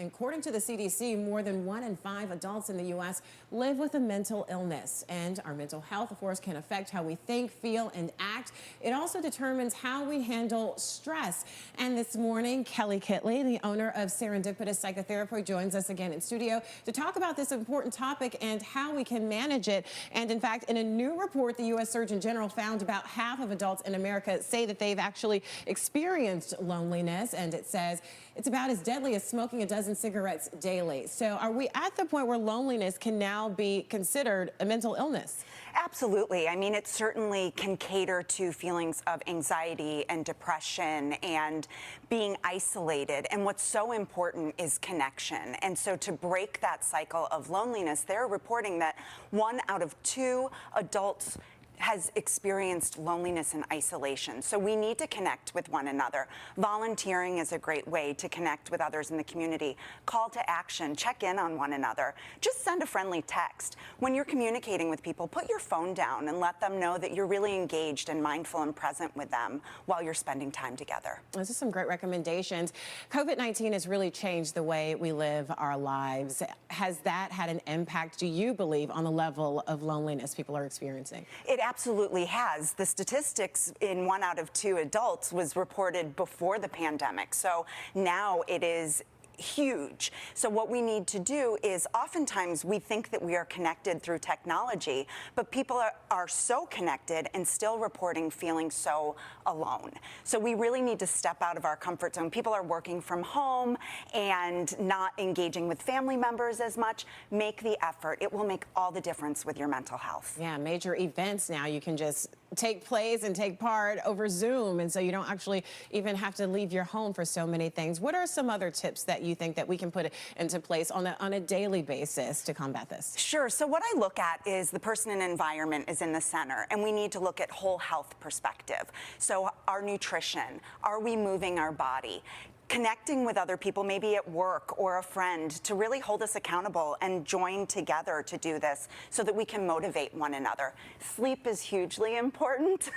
And according to the CDC, more than 1 in 5 adults in the U.S. live with a mental illness. And our mental health, of course, can affect how we think, feel, and act. It also determines how we handle stress. And this morning, Kelly Kitley, the owner of Serendipitous Psychotherapy, joins us again in studio to talk about this important topic and how we can manage it. And in fact, in a new report, the U.S. Surgeon General found about half of adults in America say that they've actually experienced loneliness, and it says it's about as deadly as smoking a dozen cigarettes daily. So are we at the point where loneliness can now be considered a mental illness? Absolutely. I mean, it certainly can cater to feelings of anxiety and depression and being isolated. And what's so important is connection. And so to break that cycle of loneliness, they're reporting that 1 out of 2 adults has experienced loneliness and isolation. So we need to connect with one another. Volunteering is a great way to connect with others in the community. Call to action, check in on one another. Just send a friendly text. When you're communicating with people, put your phone down and let them know that you're really engaged and mindful and present with them while you're spending time together. Those are some great recommendations. COVID-19 has really changed the way we live our lives. Has that had an impact, do you believe, on the level of loneliness people are experiencing? It absolutely has. The statistics in 1 out of 2 adults was reported before the pandemic. So now it is huge. So what we need to do is oftentimes we think that we are connected through technology, but people are so connected and still reporting feeling so alone. So we really need to step out of our comfort zone. People are working from home and not engaging with family members as much. Make the effort. It will make all the difference with your mental health. Yeah, major events now you can just take place and take part over Zoom, and so you don't actually even have to leave your home for so many things. What are some other tips that you think that we can put into place on a daily basis to combat this? Sure. So what I look at is the person and environment is in the center, and we need to look at whole health perspective. So our nutrition, are we moving our body? Connecting with other people, maybe at work or a friend, to really hold us accountable and join together to do this so that we can motivate one another. Sleep is hugely important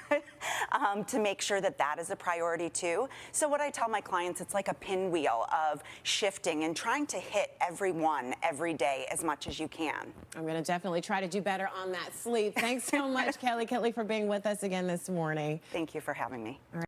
to make sure that that is a priority too. So what I tell my clients, it's like a pinwheel of shifting and trying to hit every one every day as much as you can. I'm going to definitely try to do better on that sleep. Thanks so much, Kelly Kitley, for being with us again this morning. Thank you for having me. All right.